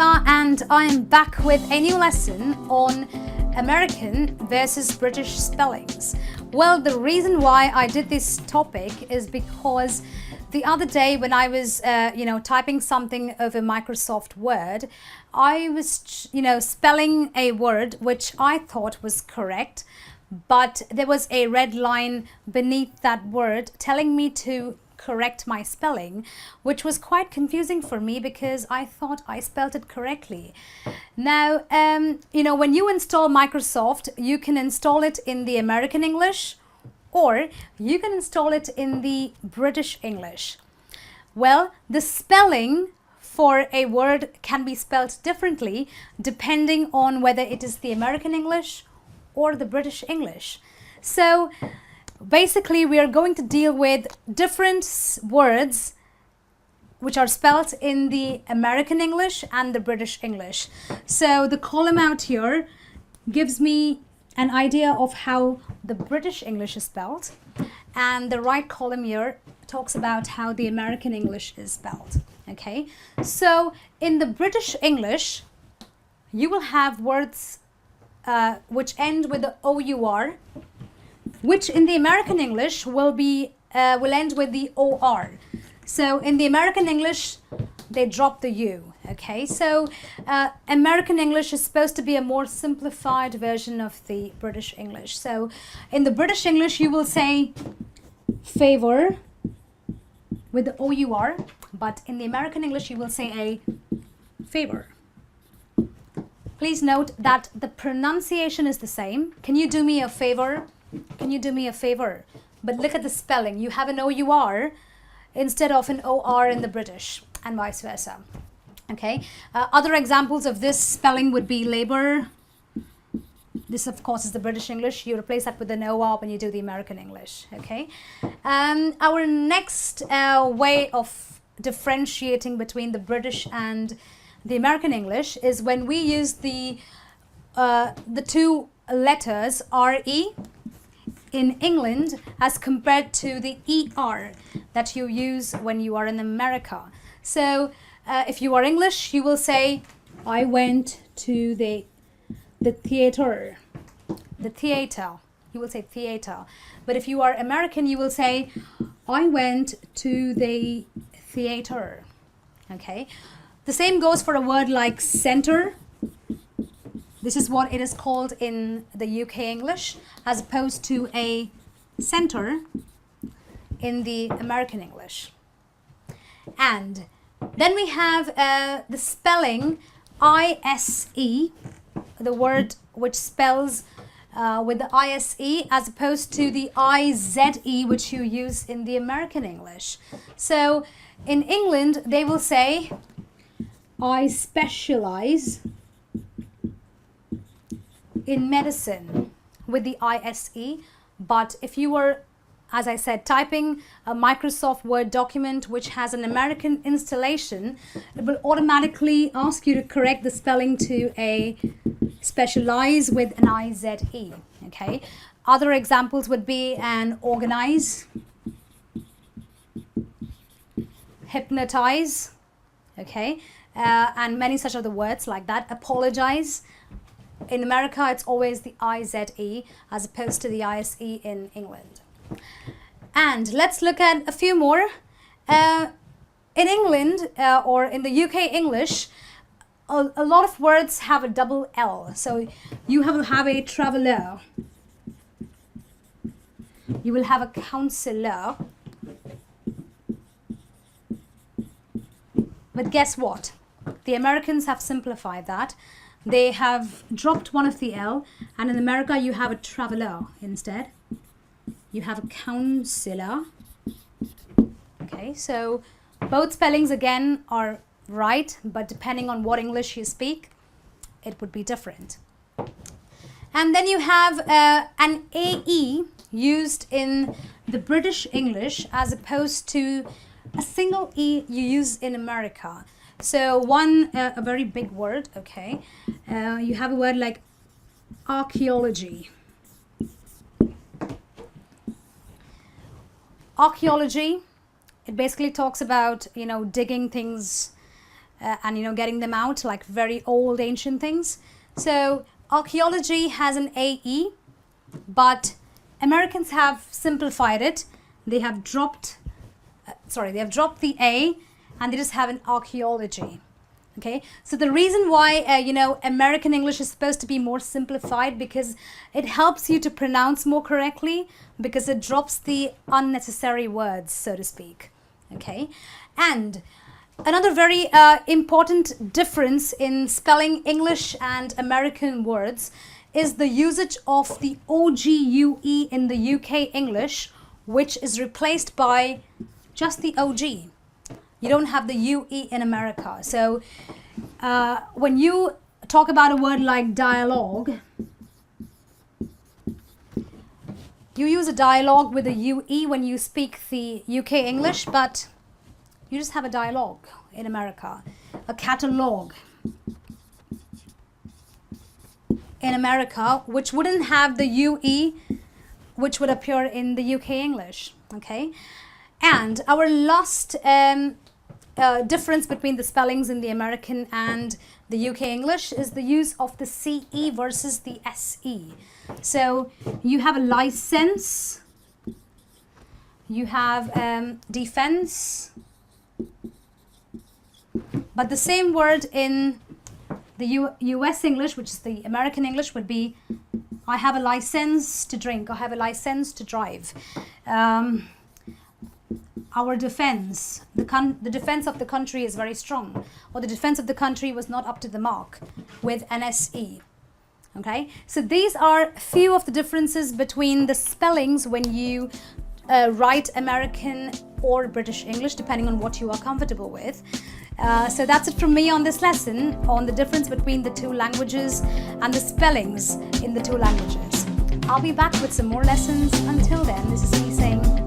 Angela, and I am back with a new lesson on American versus British spellings. Well, the reason why I did this topic is because the other day when I was typing something over Microsoft Word, I was spelling a word which I thought was correct, but there was a red line beneath that word telling me to correct my spelling, which was quite confusing for me because I thought I spelled it correctly. Now, when you install Microsoft, you can install it in the American English or you can install it in the British English. Well, the spelling for a word can be spelled differently depending on whether it is the American English or the British English. So basically, we are going to deal with different words which are spelled in the American English and the British English. So the column out here gives me an idea of how the British English is spelled, and the right column here talks about how the American English is spelled. Okay, so in the British English, you will have words which end with the OUR, which in the American English will end with the OR. So in the American English, they drop the U. Okay, so American English is supposed to be a more simplified version of the British English. So in the British English, you will say favor with the OUR, but in the American English, you will say a favor. Please note that the pronunciation is the same. Can you do me a favor? Can you do me a favor? But look at the spelling. You have an OUR instead of an OR in the British, and vice versa. Okay. Other examples of this spelling would be labor. This, of course, is the British English. You replace that with an OR when you do the American English. Okay. Our next way of differentiating between the British and the American English is when we use the two letters RE in England as compared to the ER that you use when you are in America. So if you are English, you will say, I went to the theater. The theater. You will say theater. But if you are American, you will say, I went to the theater. Okay. The same goes for a word like center. This is what it is called in the UK English, as opposed to a center in the American English. And then we have the spelling ISE, the word which spells with the ISE, as opposed to the IZE, which you use in the American English. So in England, they will say, I specialize in medicine with the ISE, but if you were, as I said, typing a Microsoft Word document which has an American installation, it will automatically ask you to correct the spelling to a specialize with an IZE. Okay. Other examples would be an organize, hypnotize, okay, and many such other words like that. Apologize. In America, it's always the IZE as opposed to the ISE in England. And let's look at a few more. In England or in the UK English, a lot of words have a double L. So you will have a traveller. You will have a counselor. But guess what? The Americans have simplified that. They have dropped one of the L, and in America you have a traveler instead. You have a counselor. Okay, so both spellings again are right, but depending on what English you speak, it would be different. And then you have an AE used in the British English as opposed to a single E you use in America. So a very big word, okay. You have a word like archaeology. Archaeology, it basically talks about, digging things and getting them out, like very old ancient things. So archaeology has an AE, but Americans have simplified it. They have dropped the A, and they just have an archaeology. Okay, so the reason why American English is supposed to be more simplified, because it helps you to pronounce more correctly, because it drops the unnecessary words, so to speak. Okay, and another very important difference in spelling English and American words is the usage of the OGUE in the UK English, which is replaced by just the OG. You don't have the UE in America. So when you talk about a word like dialogue, you use a dialogue with a UE when you speak the UK English, but you just have a dialogue in America. A catalogue in America, which wouldn't have the UE, which would appear in the UK English. Okay, and our last difference between the spellings in the American and the UK English is the use of the CE versus the SE. So you have a license, you have defense, but the same word in the US English, which is the American English, would be I have a license to drink, I have a license to drive. Our defense, the defense of the country is very strong, or the defense of the country was not up to the mark, with an SE. Okay, so these are a few of the differences between the spellings when you write American or British English, depending on what you are comfortable with. So that's it from me on this lesson on the difference between the two languages and the spellings in the two languages. I'll be back with some more lessons. Until then, this is me saying